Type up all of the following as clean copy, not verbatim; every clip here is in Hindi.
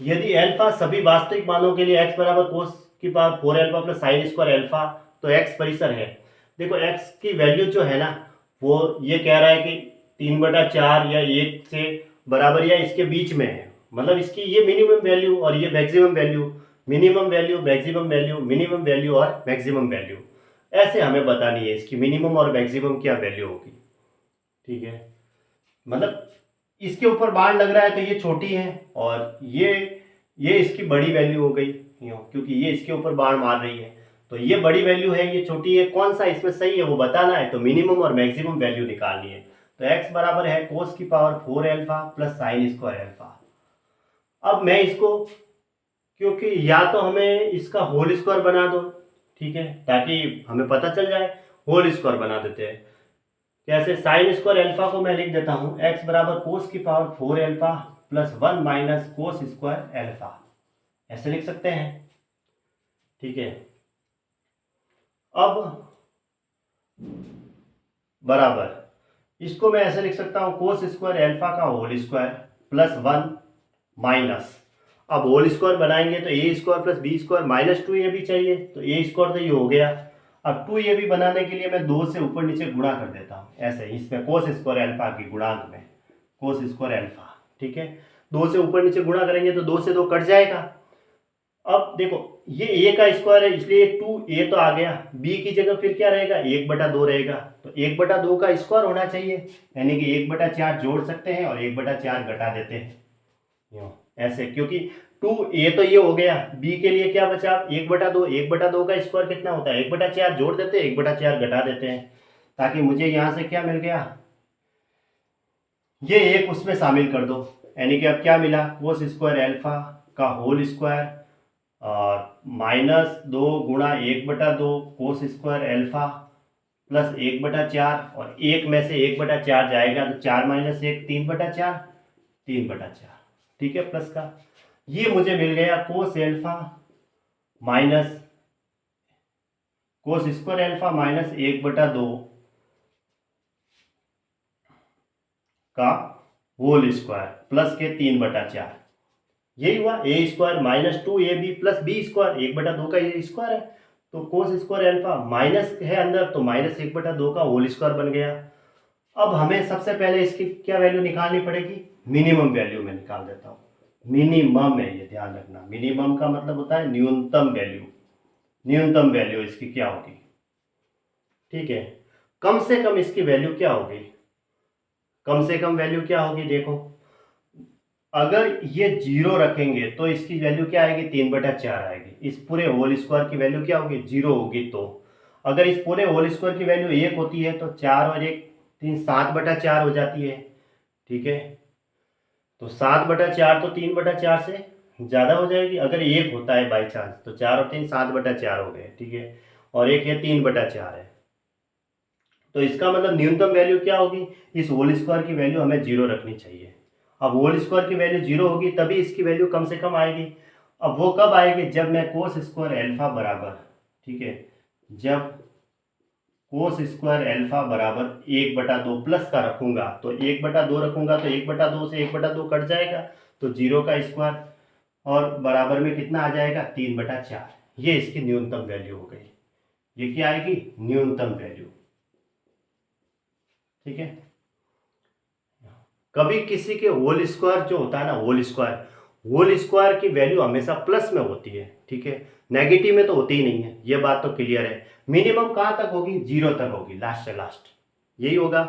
यदि अल्फा सभी वास्तविक मानों के लिए x बराबर कोस की power 4 alpha plus sine square alpha, तो x परिसर है। देखो x की वैल्यू जो है ना, वो ये कह रहा है कि 3/4 या 1 से बराबर या इसके बीच में है। मतलब इसकी ये मिनिमम वैल्यू और ये maximum value, minimum value, maximum value, minimum value और मैक्सिमम वैल्यू, ऐसे हमें बतानी है इसकी मिनिमम और मैक्सिमम क्या वैल्यू होगी। ठीक है, मतलब इसके ऊपर बाण लग रहा है तो ये छोटी है और ये इसकी बड़ी वैल्यू हो गई, यूं, क्योंकि ये इसके ऊपर बाण मार रही है, तो ये बड़ी वैल्यू है, ये छोटी है। कौन सा इसमें सही है वो बताना है, तो मिनिमम और मैक्सिमम वैल्यू निकालनी है। तो x बराबर है कोस की power 4 alpha plus sine square alpha. अब मैं इसको, क्योंकि या तो हमें इसका होल स्क्वायर बना दो, ठीक है, ताकि हमें पता चल जाए, होल स्क्वायर बना देते हैं। कैसे? साइन स्क्वायर अल्फा को मैं लिख देता हूं x बराबर कोस की power 4 alpha plus 1 minus cos square alpha, ऐसे लिख सकते हैं। ठीक है, अब बराबर इसको मैं ऐसे लिख सकता हूं कोस स्क्वायर अल्फा का होल स्क्वायर प्लस 1 माइनस, अब होल स्क्वायर बनाएंगे तो a square plus b square minus 2 a भी चाहिए, तो ए स्क्वायर तो ये हो गया। अब 2 ए भी बनाने के लिए मैं 2 से ऊपर नीचे गुणा कर देता हूँ, ऐसे इसमें कोस स्क्वायर अल्फा की गुणांक में कोस स्क्वायर अल्फा। ठीक है, 2 से ऊपर नीचे गुणा करेंगे तो 2 से 2 कट जाएगा। अब देखो ये a का स्क्वायर है इसलिए 2a तो आ गया, b की जगह फिर क्या रहेगा, 1/2 रहेगा, तो 1/2 का स्क्वायर होना चाहिए, यानी कि 1/4 जोड़ सकते हैं और 1/4 घटा देते हैं, यूं ऐसे, क्योंकि 2a तो ये हो गया, b के लिए क्या बचा, 1/2, 1/2 का स्क्वायर कितना होता है, 1/4 जोड़ देते हैं, 1/4 घटा देते हैं, ताकि मुझे यहाँ से क्या मिल गया, ये एक उसमें शामिल कर दो, यानी कि अब क्या मिला, कोस स्क्वायर अल्फा का होल स्क्वायर और माइनस 2 गुणा 1/2 कोस स्क्वायर अल्फा प्लस 1/4, और एक में से 1/4 जाएगा तो 4 माइनस 1 3/4, 3/4। ठीक है, प्लस का ये मुझे मिल गया cos alpha minus cos square alpha minus 1/2 का होल स्क्वायर प्लस के 3/4, यही हुआ। A square minus 2ab plus b square, 1/2 का ये स्क्वायर है, तो कोस स्क्वायर अल्फा माइनस है अंदर तो माइनस 1/2 का होल स्क्वायर बन गया। अब हमें सबसे पहले इसकी क्या वैल्यू निकालनी पड़ेगी, मिनिमम वैल्यू में निकाल देता हूँ। मिनिमम है, ये ध्यान रखना, मिनिमम का मतलब होता है न्यूनतम वैल्यू, न्यूनतम वैल्यू इसकी क्या होगी। ठीक है, कम से कम इसकी वैल्यू क्या होगी, कम से कम वैल्यू क्या होगी, देखो अगर ये 0 रखेंगे तो इसकी वैल्यू क्या आएगी, 3/4 आएगी। इस पूरे होल स्क्वायर की वैल्यू क्या होगी, 0 होगी। तो अगर इस पूरे होल स्क्वायर की वैल्यू 1 होती है तो 4 और 1 3, 7/4 हो जाती है। ठीक है, तो 7/4 तो 3/4 से ज़्यादा हो जाएगी। अगर 1 होता है बाई चांस तो 4 और 3 7/4 हो गए। ठीक है, और एक ये 3/4 है, तो इसका मतलब न्यूनतम वैल्यू क्या होगी, इस होल स्क्वायर की वैल्यू हमें 0 रखनी चाहिए। अब होल स्क्वायर की वैल्यू 0 होगी तभी इसकी वैल्यू कम से कम आएगी। अब वो कब आएगी, जब मैं कोस स्क्वायर अल्फा बराबर, ठीक है, जब कोस स्क्वायर अल्फा बराबर 1/2 प्लस का रखूंगा, तो 1/2 रखूंगा तो 1/2 से 1/2 कट जाएगा, तो 0 का स्क्वायर और बराबर में कितना आ जाएगा, 3/4। ये इसकी न्यूनतम वैल्यू हो गई, ये क्या आएगी, न्यूनतम वैल्यू। ठीक है, कभी किसी के होल स्क्वायर जो होता है ना, होल स्क्वायर की वैल्यू हमेशा प्लस में होती है। ठीक है, नेगेटिव में तो होती ही नहीं है, ये बात तो क्लियर है। मिनिमम कहाँ तक होगी, 0 तक होगी, लास्ट से लास्ट यही होगा।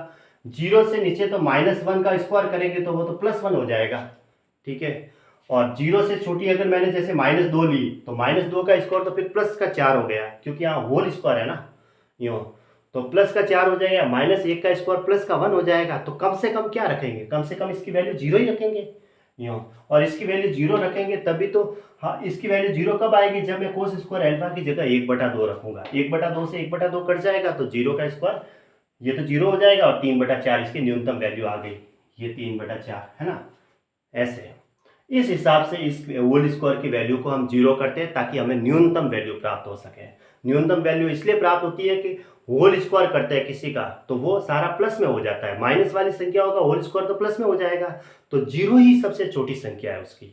0 से नीचे तो -1 का स्क्वायर करेंगे तो वो तो +1 हो जाएगा। ठीक है, और 0 से छोटी अगर मैंने जैसे -2 ली तो -2 का स्क्वायर तो फिर +4 हो गया, क्योंकि यहाँ होल स्क्वायर है ना, यूँ तो +4 हो जाएगा, -1 का स्क्वायर +1 हो जाएगा। तो कम से कम क्या रखेंगे, कम से कम इसकी वैल्यू 0 ही रखेंगे, यूँ, और इसकी वैल्यू 0 रखेंगे तभी तो। हाँ, इसकी वैल्यू 0 कब आएगी, जब मैं कोस स्क्वायर अल्फा की जगह 1/2 रखूंगा, 1/2 से 1/2 कट जाएगा तो 0 का स्क्वायर ये तो 0 हो जाएगा, और 3/4 इसकी न्यूनतम वैल्यू आ गई, ये 3/4 है ना। ऐसे इस हिसाब से इस होल स्क्वायर की वैल्यू को हम 0 करते हैं ताकि हमें न्यूनतम वैल्यू प्राप्त हो सके। न्यूनतम वैल्यू इसलिए प्राप्त होती है कि होल स्क्वायर करते हैं किसी का तो वो सारा प्लस में हो जाता है, माइनस वाली संख्या होगा होल स्क्वायर तो प्लस में हो जाएगा, तो 0 ही सबसे छोटी संख्या है उसकी।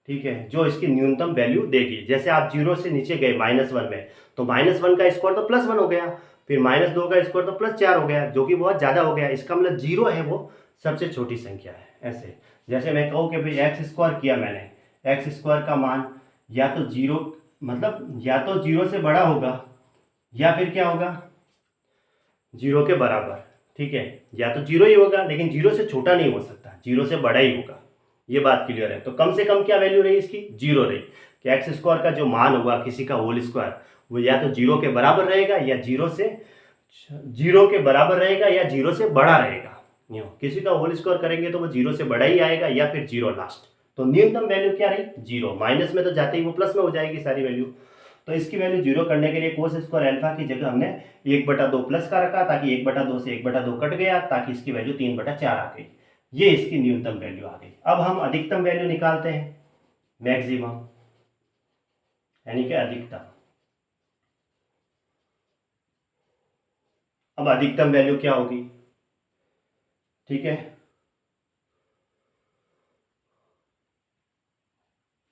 ठीक है, जो इसकी न्यूनतम वैल्यू देगी। जैसे आप 0 से नीचे गए -1 में, तो -1 का स्क्वायर तो +1 हो गया, फिर -2 का स्क्वायर तो +4 हो गया, जो कि बहुत ज़्यादा हो गया। इसका मतलब 0 है वो सबसे छोटी संख्या है। ऐसे जैसे मैं कहूँ कि भाई एक्स स्क्वायर किया मैंने, एक्स स्क्वायर का मान या तो 0, मतलब या तो 0 से बड़ा होगा या फिर क्या होगा 0 के बराबर। ठीक है, या तो 0 ही होगा, लेकिन 0 से छोटा नहीं हो सकता, 0 से बड़ा ही होगा। ये बात क्लियर है। तो कम से कम क्या वैल्यू रही इसकी, 0 रही, कि एक्स स्क्वायर का जो मान होगा किसी का होल स्क्वायर, वो या तो 0 के बराबर रहेगा या 0 के बराबर रहेगा या 0 से बड़ा रहेगा। यूँ किसी का होल स्क्वायर करेंगे तो वो 0 से बड़ा ही आएगा या फिर 0 लास्ट। तो न्यूनतम वैल्यू क्या रही, 0। माइनस में तो जाते ही वो प्लस में हो जाएगी सारी वैल्यू। तो इसकी वैल्यू 0 करने के लिए कोस स्क्वायर अल्फा की जगह हमने 1/2 प्लस का रखा, ताकि 1/2 से 1/2 कट गया, ताकि इसकी वैल्यू 3/4 आ गई। ये इसकी न्यूनतम वैल्यू आ गई। अब हम अधिकतम वैल्यू निकालते हैं, मैक्सिमम यानी कि अधिकतम। अब अधिकतम वैल्यू क्या होगी, ठीक है,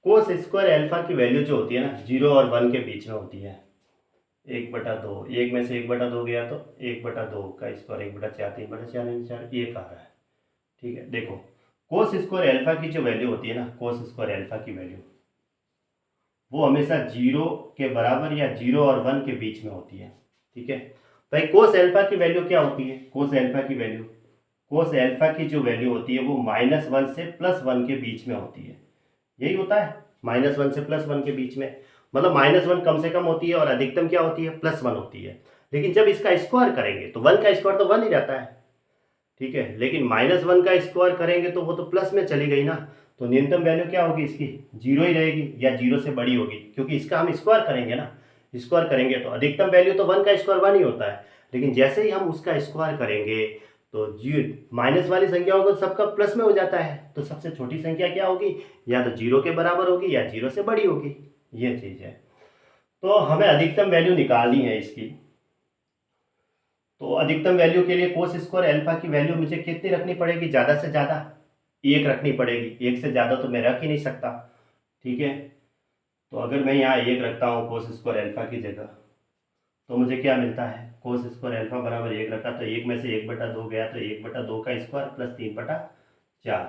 कोस स्क्वायर अल्फा की वैल्यू जो होती है ना 0 और 1 के बीच में होती है 1/2। एक में से 1/2 गया तो 1/2 का स्क्वायर 1/4, 3/4 ये आ रहा है। ठीक है, देखो कोस स्क्वायर अल्फा की जो वैल्यू होती है ना, कोस स्क्वायर अल्फा की वैल्यू वो हमेशा 0 के बराबर या 0 और 1 के बीच में होती है। ठीक है भाई, कोस अल्फा की वैल्यू क्या होती है, कोस अल्फा की वैल्यू, कोस अल्फा की जो वैल्यू होती है वो -1 से +1 के बीच में होती है। यही होता है, -1 से +1 के बीच में, मतलब -1 कम से कम होती है और अधिकतम क्या होती है, +1 होती है। लेकिन जब इसका स्क्वायर करेंगे तो 1 का स्क्वायर तो 1 ही रहता है। ठीक है, लेकिन -1 का स्क्वायर करेंगे तो वो तो प्लस में चली गई ना, तो न्यूनतम वैल्यू क्या होगी इसकी, 0 ही रहेगी या 0 से बड़ी होगी, क्योंकि इसका हम स्क्वायर करेंगे ना। स्क्वायर करेंगे तो अधिकतम वैल्यू तो 1 का स्क्वायर 1 ही होता है, लेकिन जैसे ही हम उसका स्क्वायर करेंगे तो जी माइनस वाली संख्या होगी, सबका प्लस में हो जाता है। तो सबसे छोटी संख्या क्या होगी, या तो 0 के बराबर होगी या 0 से बड़ी होगी। ये चीज़ है। तो हमें अधिकतम वैल्यू निकालनी है इसकी। तो अधिकतम वैल्यू के लिए कोस स्क्वायर अल्फा की वैल्यू मुझे कितनी रखनी पड़ेगी, ज़्यादा से ज़्यादा 1 रखनी पड़ेगी। 1 से ज़्यादा तो मैं रख ही नहीं सकता। ठीक है, तो अगर मैं यहाँ 1 रखता हूँ कोस स्क्वायर अल्फा की जगह, तो मुझे क्या मिलता है, कोस स्क्वायर अल्फा बराबर 1 रखा तो 1 में से 1/2 गया, तो 1/2 का स्क्वायर प्लस 3/4,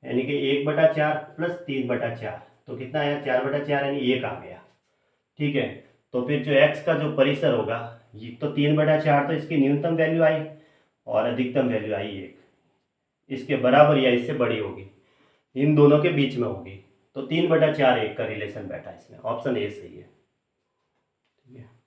यानी कि 1/4 प्लस 3/4, तो कितना आया 4/4, यानी 1 आ गया। ठीक है, तो फिर जो x का जो परिसर होगा, ये तो 3/4 तो इसकी न्यूनतम वैल्यू आई और अधिकतम वैल्यू आई 1, इसके बराबर या इससे बड़ी होगी, इन दोनों के बीच में होगी। तो 3/4 1 का रिलेशन बैठा इसमें, ऑप्शन ए सही है। ठीक है।